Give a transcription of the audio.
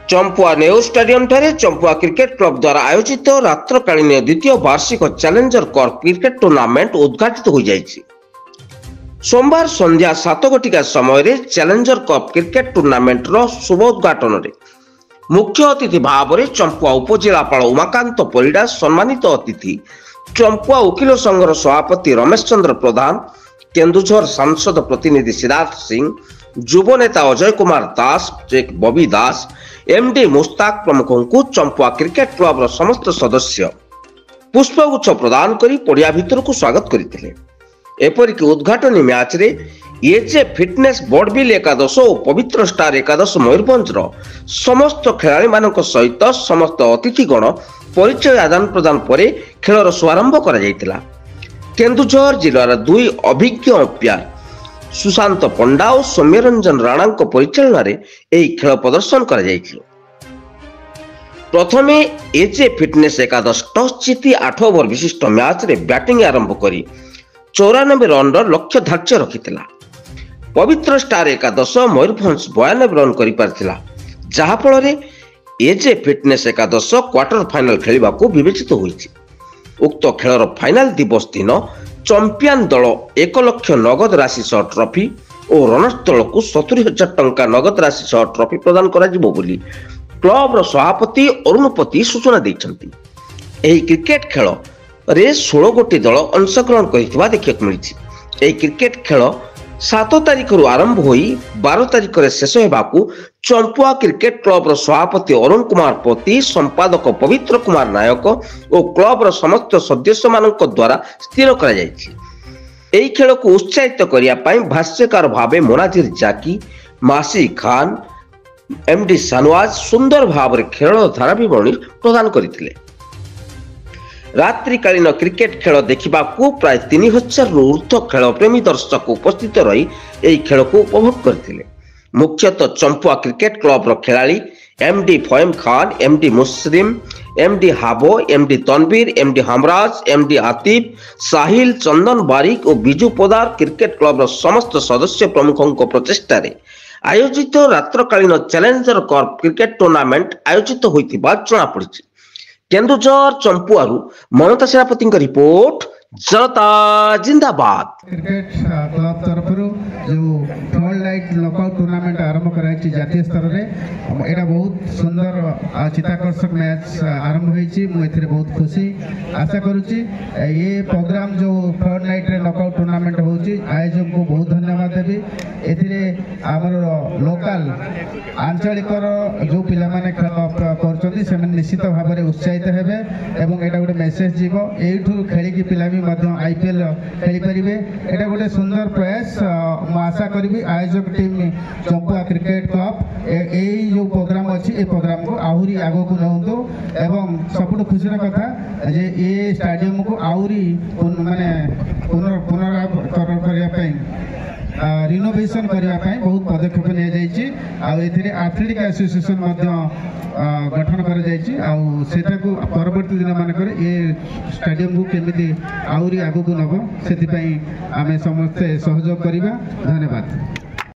Champua Nehru stadium ठारे Champua cricket club द्वारा आयोजित रात्रकालीन द्वितीय वार्षिक चैलेंजर कप क्रिकेट टूर्नामेंट उद्घाटित हो जाइछि। सोमवार संध्या 7 घटिका समय चैलेंजर कप क्रिकेट टूर्नामेंट रो शुभ उद्घाटन रे मुख्य अतिथि भाव में चंपुआ उपजिलापाल उमाकांत परिडा, सम्मानित अतिथि चंपुआ वकील संघर सभापति रमेश चंद्र प्रधान, केन्दुझर सांसद प्रतिनिधि सिद्धार्थ सिंह, युव नेता अजय कुमार दास, चेक बबी दास, एमडी मुस्ताक प्रमुखों को चंपुआ क्रिकेट क्लब रो समस्त सदस्य पुष्पगुच्छ प्रदान करी पड़िया भितर को स्वागत करथिले। एपरिक उद्घाटनी मैच रे एजे फिटनेस बॉडबिल एकादश और पवित्र स्टार एकादश मयूरभंज समस्त खिलाड़ी मानक सहित समस्त अतिथिगण परिचय आदान प्रदान पर खेलर शुभारंभ करा जायतिला। केन्दुझर जिलार दुई अभिज्ञ अंपायर सुशांत पंडा और सौम्यरंजन राणा परिचालन खेल प्रदर्शन करा जायतिला। प्रथमे एजे फिटनेस एकादश टॉस जीति 8 ओवर विशिष्ट मैच रे बैटिंग आरंभ करी 94 रन लक्ष्य धार्य रखिथिला। पवित्र स्टार एकादश मयूरभंज 92 रन करि पारथिला, जहा फल एजे फिटनेस एकादश क्वार्टर फाइनल खेलिबा को विवेचित होईछि। उक्त खेलर फाइनल दिवस दिन चैंपियन दल 1 लाख नगद राशि सह ट्रॉफी और रनर्स दल को 70,000 टंका नगद राशि सह ट्रॉफी प्रदान करा जिवो बोली क्लब सभापति अरुणपति सूचना दैछन्ति। एही क्रिकेट खेल रे 16 गोटी दल अंशग्रहण करिथिबा देखिବାକୁ मिलिछि। एही क्रिकेट खेल 7 तारिख रु आरंभ होई 12 तारिख रे शेष हेबाकू चंपुआ क्रिकेट क्लब रो सभापति अरुण कुमार पति, संपादक पवित्र कुमार नायक और क्लब रो समस्त सदस्य मानक द्वारा स्थिर करा जायछि। एही खेल को उत्साहित करिया पई भाष्यकार भाबे मोनाजिर जाकी, मासी खान, एमडी सानवाज सुंदर भाव रे खेल धारा विवरणी प्रदान करथिले। रात्रिकालीन क्रिकेट खेल देखा प्राय 3000 रु ऊर्ध्व खेल प्रेमी दर्शक उपस्थित रही यह खेल को उपभोग करथिले। मुख्यतः चंपुआ क्रिकेट क्लब रो खिलाड़ी MD Fahim Khan, MD Muslim, MD Habo, MD Tanveer, MD Hamraj, MD Atif, Sahil, Chandan Barik और बिजू पोदार क्रिकेट क्लब रो समस्त सदस्य प्रमुखों प्रचेष्टा आयोजित रात्रकालीन चैलेंजर कप क्रिकेट टूर्नामेंट आयोजित होइतिबा जଣା पड़िछि। केन्दुझर चंपुआरू ममता सेनापति रिपोर्ट, जनता जिंदाबाद। क्रिकेट क्लब तरफ जो थर्ड लाइट नॉकआउट टूर्नामेंट आरंभ कराई जातीय स्तर रे एटा बहुत सुंदर चित्ताकर्षक मैच आरंभ होईची। मु एथिरे बहुत खुशी आशा करूची ये प्रोग्राम जो थर्ड लाइट रे नॉकआउट टूर्नामेंट होची आयोजक को बहुत धन्यवाद देबी। एथिरे हमर लोकल आंचलिक जो पिला माने खेल करचोंती से निश्चित भाव में उत्साहित हेबे एवं एटा गोटे मेसेज जीवो एठू खेली की पिला भी आईपीएल खेली पारिबे। एटा गोटे सुंदर प्रयास मु आशा करी आयोजक टीम चंपुआ क्रिकेट क्लब यही जो प्रोग्राम अच्छी ए प्रोग्राम को आहरी आगो को नहुंतु एवं सबुठ खुशी कथा जे ये स्टेडियम को आहरी माने पुनर्करण करने रिनोवेशन करने बहुत पदक्षेप नि जाइछि। एथलेटिक एसोसिएशन गठन कर परवर्ती दिन मानक ये स्टेडियम को केमिति आहरी आगो को नब से आमे समस्ते सहयोग करवा। धन्यवाद।